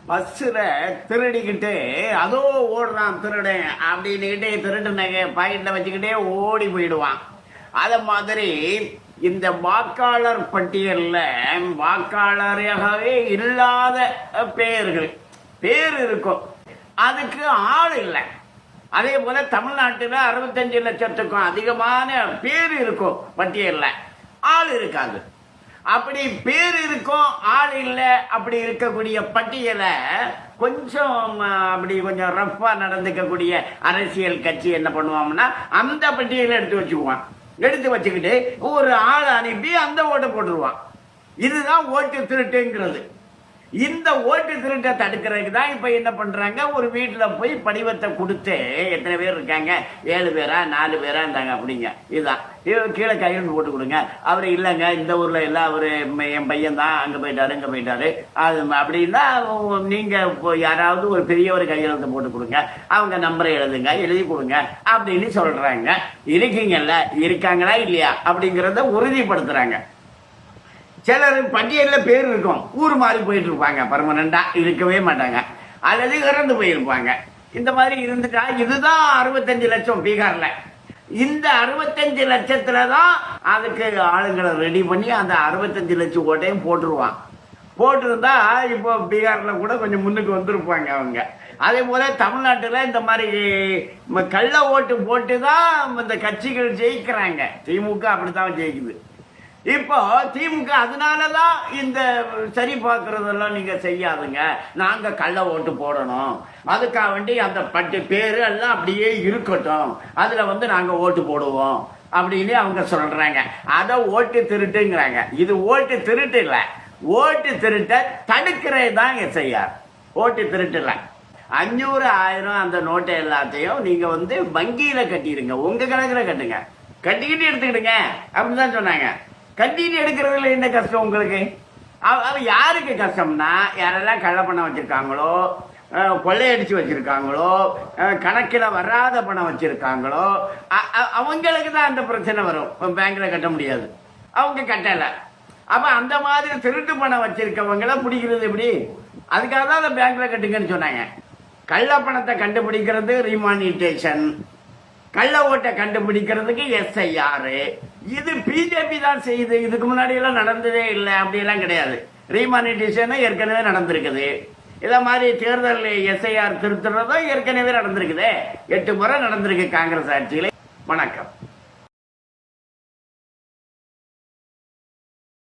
பஸ்ஸில் திருடிக்கிட்டு அதோ ஓடுறான் திருடன் அப்படின்னுக்கிட்டே திருட்டு நகை பாக்கெட்டில் வச்சுக்கிட்டே ஓடி போயிடுவான். அதை மாதிரி இந்த வாக்காளர் பட்டியலில் வாக்காளராகவே இல்லாத பேர் இருக்கும், அதுக்கு ஆள் இல்லை. அதே போல தமிழ்நாட்டில் 65 லட்சத்துக்கும் அதிகமான பேர் இருக்கும் பட்டியலில், ஆள் இருக்காது. அப்படி பேர் இருக்கும் ஆள் இல்லை அப்படி இருக்கக்கூடிய பட்டியலை கொஞ்சம் ரஃபா நடந்துக்கக்கூடிய அரசியல் கட்சி என்ன பண்ணுவாங்கன்னா அந்த பட்டியலை எடுத்து வச்சுக்குவான். எடுத்து வச்சுக்கிட்டு ஒரு ஆள் அனுப்பி அந்த ஓட்டை போட்டுருவான். இதுதான் ஓட்டு திருட்டுங்கிறது. இந்த ஓட்டு திருட்டை தடுக்கிறதுக்கு தான் இப்ப என்ன பண்றாங்க, ஒரு வீட்டில் போய் படிவத்தை கொடுத்து எத்தனை பேர் இருக்காங்க, 7 பேரா 4 பேரா இருந்தாங்க அப்படிங்க, இதுதான் கீழே கையெழுத்து போட்டு கொடுங்க. அவர் இல்லைங்க இந்த ஊர்ல எல்லாம் அவரு என் பையன் தான் அங்க போயிட்டாரு இங்க போயிட்டாரு அது அப்படின்னா நீங்க யாராவது ஒரு பெரியவர் கையெழுத்து போட்டு கொடுங்க, அவங்க நம்பரை எழுதுங்க, எழுதி கொடுங்க அப்படின்னு சொல்றாங்க. இருக்கீங்கல்ல, இருக்காங்களா இல்லையா அப்படிங்கிறத உறுதிப்படுத்துறாங்க. சிலர் பட்டியலில் பேர் இருக்கும், ஊர் மாறி போயிட்டு இருப்பாங்க, பர்மனண்டா இருக்கவே மாட்டாங்க, அல்லது இறந்து போயிருப்பாங்க. இந்த மாதிரி இருந்துட்டா இதுதான் 65 லட்சம் பீகார்ல. இந்த 65 லட்சத்துல தான் அதுக்கு ஆளுங்களை ரெடி பண்ணி அந்த 65 லட்சம் ஓட்டையும் போட்டுருவான். போட்டிருந்தா இப்போ பீகார்ல கூட கொஞ்சம் முன்னுக்கு வந்திருப்பாங்க அவங்க. அதே போல தமிழ்நாட்டில் இந்த மாதிரி கள்ள ஓட்டு போட்டு தான் இந்த கட்சிகள் ஜெயிக்கிறாங்க. திமுக அப்படித்தான் ஜெயிக்குது. இப்போ திமுக அதனாலதான் இந்த சரி பார்க்கறதெல்லாம் நீங்க செய்யாதுங்க, நாங்க கள்ள ஓட்டு போடணும், அதுக்காக வேண்டி அந்த பேரு எல்லாம் அப்படியே இருக்கட்டும், அதுல நாங்க ஓட்டு போடுவோம் அப்படின்னு அவங்க சொல்றாங்க. அத ஓட்டு திருட்டுங்கிறாங்க. இது ஓட்டு திருட்டு இல்ல, ஓட்டு திருட்ட தடுக்கிறது தான் எஸ்ஐஆர். ஓட்டு திருட்டு இல்ல. 500 1000 அந்த நோட்டை எல்லாத்தையும் நீங்க வங்கியில கட்டிடுங்க, உங்க கணக்குல கட்டுங்க, கட்டிக்கிட்டு எடுத்துக்கிடுங்க அப்படிதான் சொன்னாங்க. கட்டிட்டு எடுக்கிறதுல என்ன கஷ்டம் உங்களுக்கு? அது யாருக்கு கஷ்டம்னா, யாரெல்லாம் கள்ளப்பணம் வச்சிருக்காங்களோ, கொள்ளையடிச்சு வச்சிருக்காங்களோ, கணக்கில் வராத பணம் வச்சிருக்காங்களோ அவங்களுக்கு தான் அந்த பிரச்சனை வரும். பேங்க்ல கட்ட முடியாது, அவங்க கட்டலை. அப்ப அந்த மாதிரி திருட்டு பணம் வச்சிருக்கவங்கள பிடிக்கிறது எப்படி? அதுக்காக தான் அந்த பேங்க்ல கட்டுங்கன்னு சொன்னாங்க. கள்ள பணத்தை கண்டுபிடிக்கிறது ரீமானிட்டேஷன், கள்ள ஓட்டை கண்டுபிடிக்கிறதுக்கு எஸ்ஐஆர். இது பிஜேபி தான் செய்யுது. இதுக்கு முன்னாடி எல்லாம் நடந்ததே இல்லை, அப்படி எல்லாம் கிடையாது. ரீமானிட்டேஷன் ஏற்கனவே நடந்திருக்குது. இதை மாதிரி தேர்தல் எஸ்ஐஆர் திருத்துறதும் ஏற்கனவே நடந்திருக்குது. 8 முறை நடந்திருக்கு காங்கிரஸ் ஆட்சியில. வணக்கம்.